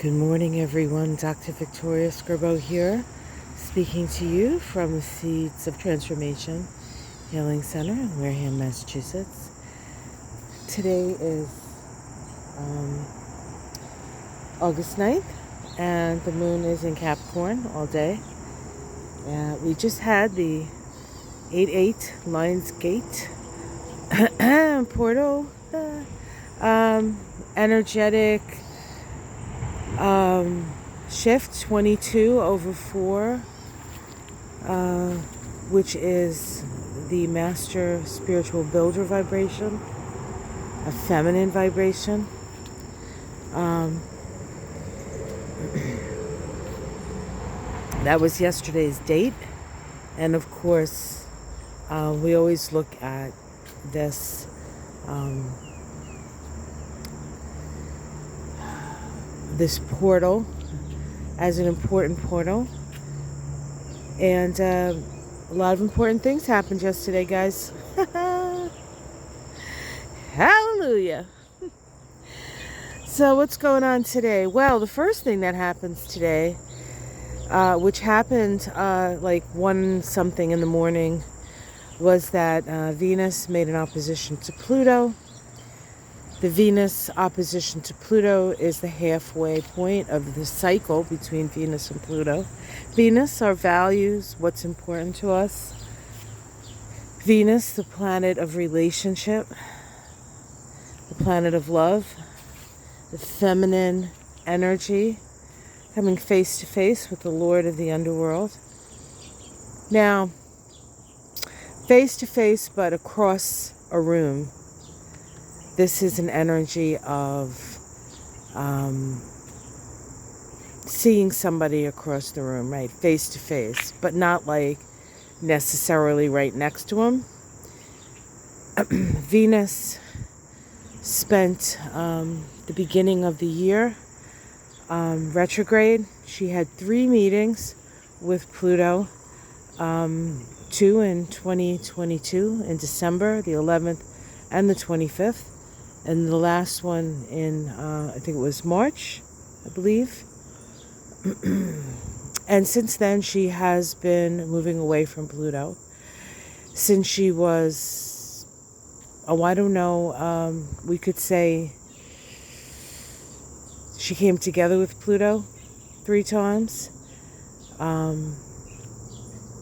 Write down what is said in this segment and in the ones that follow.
Good morning, everyone. Dr. Victoria Scribo here, speaking to you from the Seeds of Transformation Healing Center in Wareham, Massachusetts. Today is August 9th, and the moon is in Capricorn all day. We just had the 8/8 Lions Gate portal, energetic shift 22/4, which is the master spiritual builder vibration, a feminine vibration. That was yesterday's date, and of course we always look at this this portal as an important portal, and a lot of important things happened yesterday, guys. Hallelujah. So what's going on today? Well, the first thing that happens today, which happened like 1 something in the morning, was that Venus made an opposition to Pluto. The Venus opposition to Pluto is the halfway point of the cycle between Venus and Pluto. Venus, our values, what's important to us. Venus, the planet of relationship, the planet of love, the feminine energy, coming face to face with the Lord of the underworld. Now, face to face, but across a room. This is an energy of seeing somebody across the room, right? Face to face, but not like necessarily right next to them. Venus spent the beginning of the year retrograde. She had 3 meetings with Pluto, 2 in 2022 in December, the 11th and the 25th. And the last one in, I think it was March, I believe. And since then, she has been moving away from Pluto. Since she was, I don't know, we could say she came together with Pluto 3 times.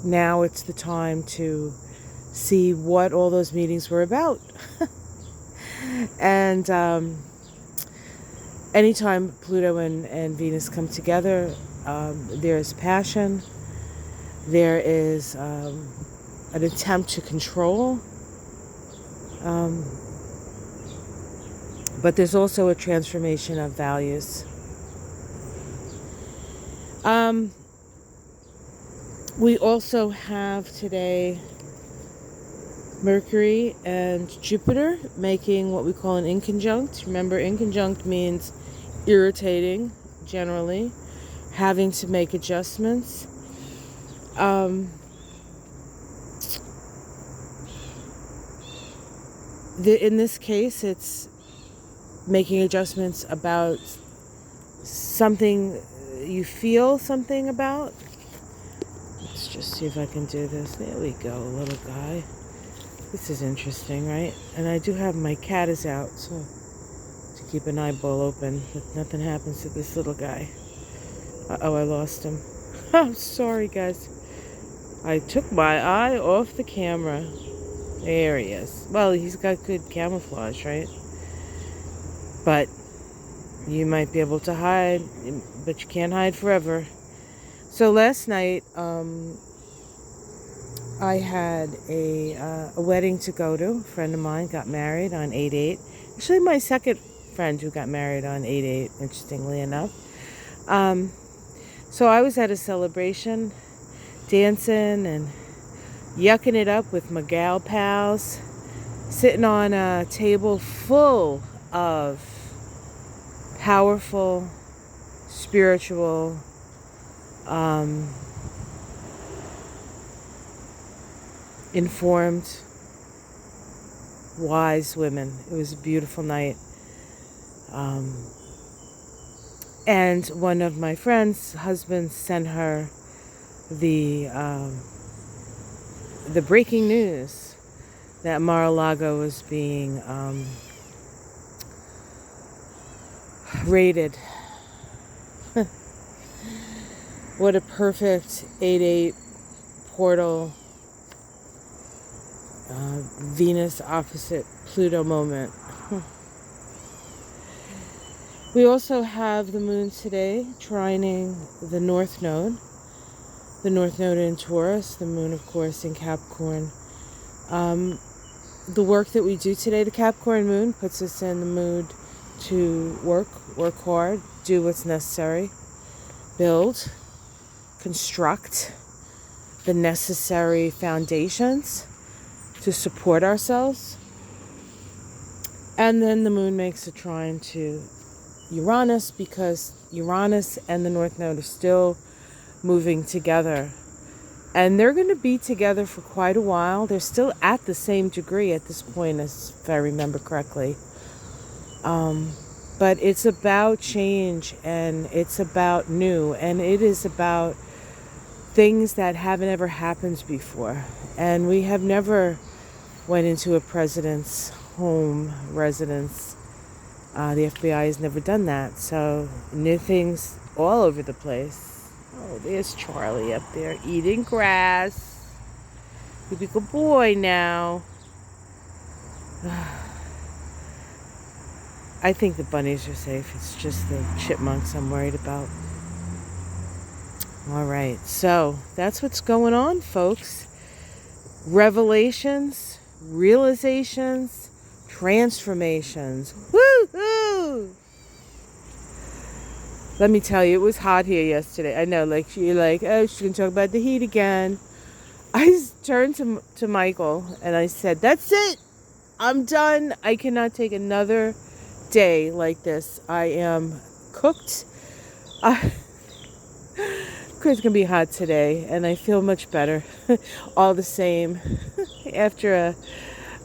Now it's the time to see what all those meetings were about. And anytime Pluto and Venus come together, there's passion, there is an attempt to control, but there's also a transformation of values. We also have today Mercury and Jupiter making what we call an inconjunct. Remember, inconjunct means irritating, generally, having to make adjustments. In this case, it's making adjustments about something you feel something about. Let's just see if I can do this. There we go, little guy. This is interesting, right? And I do have my cat is out, so to keep an eyeball open, but nothing happens to this little guy. Uh-oh, I lost him. I'm sorry, guys. I took my eye off the camera. There he is. Well, he's got good camouflage, right? But you might be able to hide, but you can't hide forever. So last night, I had a wedding to go to. A friend of mine got married on 8/8. Actually, my second friend who got married on 8/8, interestingly enough. So I was at a celebration, dancing and yucking it up with my gal pals, sitting on a table full of powerful, spiritual, informed, wise women. It was a beautiful night. And one of my friends' husbands sent her the breaking news that Mar-a-Lago was being raided. What a perfect 8-8 portal, Venus opposite Pluto moment. We also have the moon today trining the North Node. The North Node in Taurus, the moon, of course, in Capricorn. The work that we do today, the Capricorn moon, puts us in the mood to work hard, do what's necessary, build, construct the necessary foundations to support ourselves. And then the moon makes a trine to Uranus, because Uranus and the North Node are still moving together. And they're going to be together for quite a while. They're still at the same degree at this point, as if I remember correctly. But it's about change, and it's about new, and it is about things that haven't ever happened before. And we have never went into a president's home residence. The FBI has never done that. So new things all over the place. Oh, there's Charlie up there eating grass. You be a good boy now. I think the bunnies are safe. It's just the chipmunks I'm worried about. All right, so that's what's going on, folks. Revelations, realizations, transformations. Woo-hoo! Let me tell you, it was hot here yesterday. I know, like, you're like, oh, she's going to talk about the heat again. I turned to Michael and I said, that's it. I'm done. I cannot take another day like this. I am cooked. It's going to be hot today, and I feel much better. All the same, after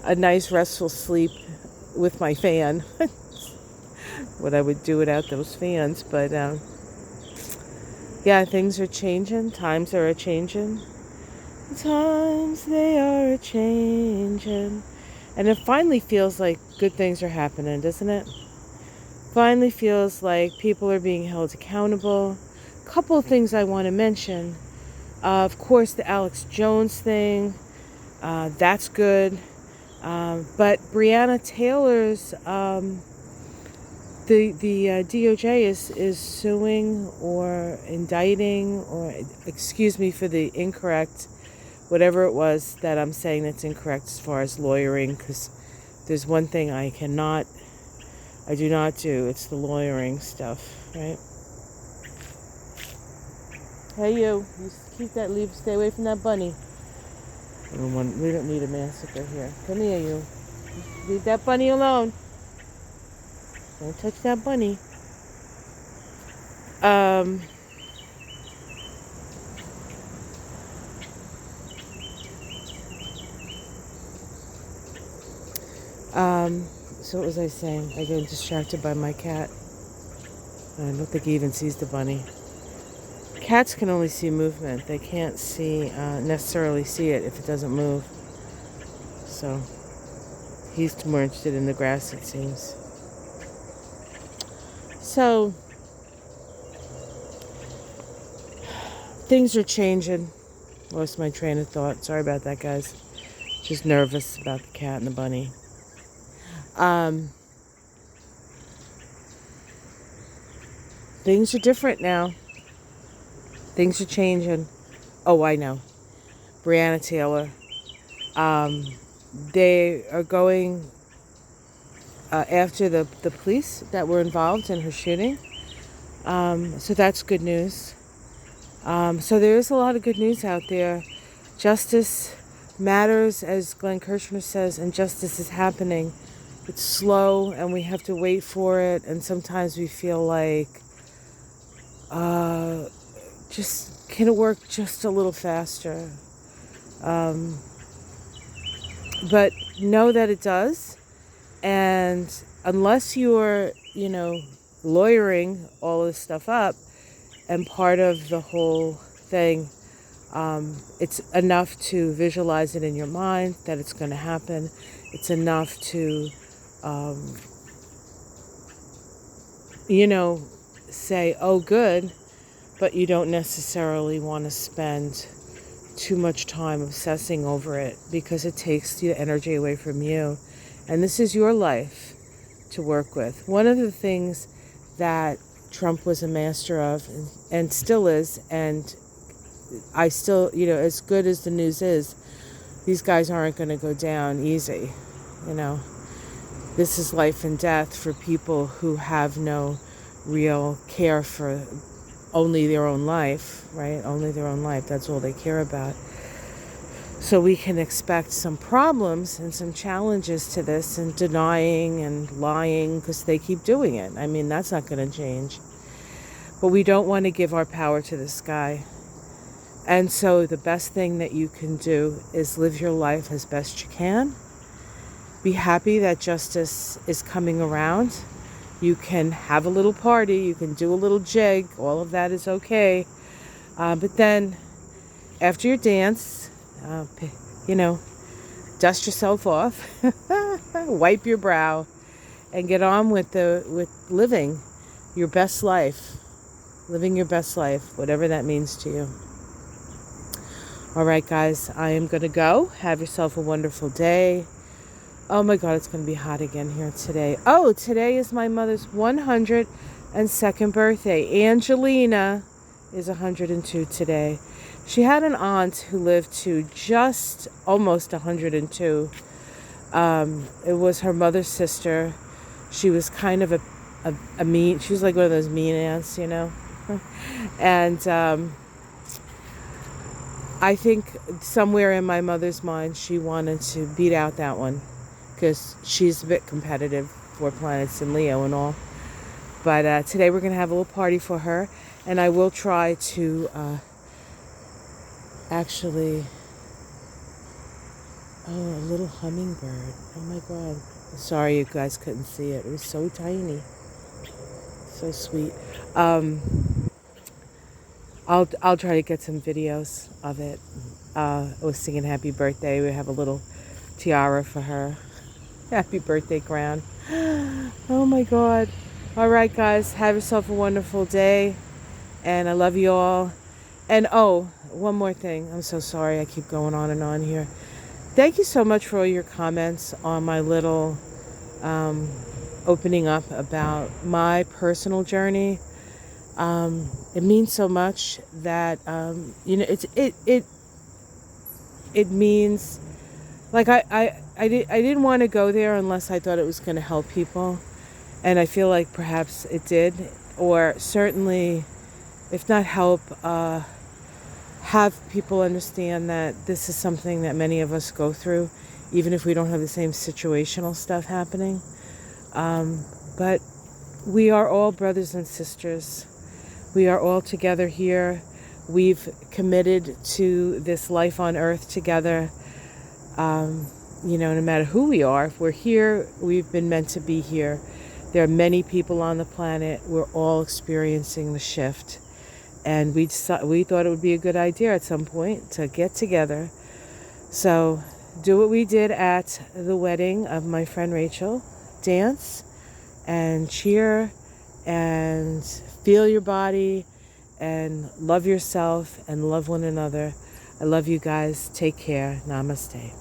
a nice restful sleep with my fan. What I would do without those fans. But yeah, things are changing. Times are a-changing. Times they are a-changing. And it finally feels like good things are happening, doesn't it? Finally feels like people are being held accountable. Couple of things I want to mention. Of course, the Alex Jones thing. That's good. But Breonna Taylor's... The DOJ is suing or indicting, or excuse me for the incorrect, whatever it was that I'm saying that's incorrect as far as lawyering, because there's one thing I do not do. It's the lawyering stuff, right? Hey, you keep that, stay away from that bunny. We don't need a massacre here. Come here, you. Leave that bunny alone. Don't touch that bunny. So what was I saying? I get distracted by my cat. I don't think he even sees the bunny. Cats can only see movement. They can't necessarily see it if it doesn't move. So he's more interested in the grass, it seems. So things are changing. Lost my train of thought. Sorry about that, guys. Just nervous about the cat and the bunny. Things are different now. Things are changing. Oh, I know. Breonna Taylor. They are going after the police that were involved in her shooting. So that's good news. So there is a lot of good news out there. Justice matters, as Glenn Kirshner says, and justice is happening. It's slow, and we have to wait for it, and sometimes we feel like, just, can it work just a little faster? But know that it does, and unless you're, lawyering all this stuff up. And part of the whole thing, it's enough to visualize it in your mind that it's going to happen. It's enough to, say, oh, good, but you don't necessarily want to spend too much time obsessing over it because it takes the energy away from you. And this is your life to work with. One of the things that Trump was a master of and still is, and I still, as good as the news is, these guys aren't going to go down easy. This is life and death for people who have no real care for only their own life, right? Only their own life. That's all they care about. So we can expect some problems and some challenges to this, and denying and lying because they keep doing it. I mean, that's not going to change. But we don't want to give our power to this guy. And so the best thing that you can do is live your life as best you can. Be happy that justice is coming around. You can have a little party. You can do a little jig. All of that is okay. But then after your dance, dust yourself off, wipe your brow, and get on with living your best life. Living your best life, whatever that means to you. All right, guys, I am going to go. Have yourself a wonderful day. Oh, my God, it's going to be hot again here today. Oh, today is my mother's 102nd birthday. Angelina is 102 today. She had an aunt who lived to just almost 102. It was her mother's sister. She was kind of a mean, she was like one of those mean aunts, And I think somewhere in my mother's mind, she wanted to beat out that one because she's a bit competitive, 4 planets in Leo and all. But today we're going to have a little party for her, and I will try to actually... Oh, a little hummingbird. Oh my God. Sorry you guys couldn't see it. It was so tiny. So sweet. I'll try to get some videos of it. I was singing happy birthday. We have a little tiara for her. Happy birthday crown. Oh my God. All right, guys. Have yourself a wonderful day. And I love you all. And oh, one more thing. I'm so sorry I keep going on and on here. Thank you so much for all your comments on my little opening up about my personal journey. It means so much that it means, like, I didn't want to go there unless I thought it was going to help people, and I feel like perhaps it did, or certainly, if not help, have people understand that this is something that many of us go through, even if we don't have the same situational stuff happening. But we are all brothers and sisters. We are all together here. We've committed to this life on earth together. No matter who we are, if we're here, we've been meant to be here. There are many people on the planet. We're all experiencing the shift. And we thought it would be a good idea at some point to get together. So do what we did at the wedding of my friend Rachel. Dance and cheer and feel your body and love yourself and love one another. I love you guys. Take care. Namaste.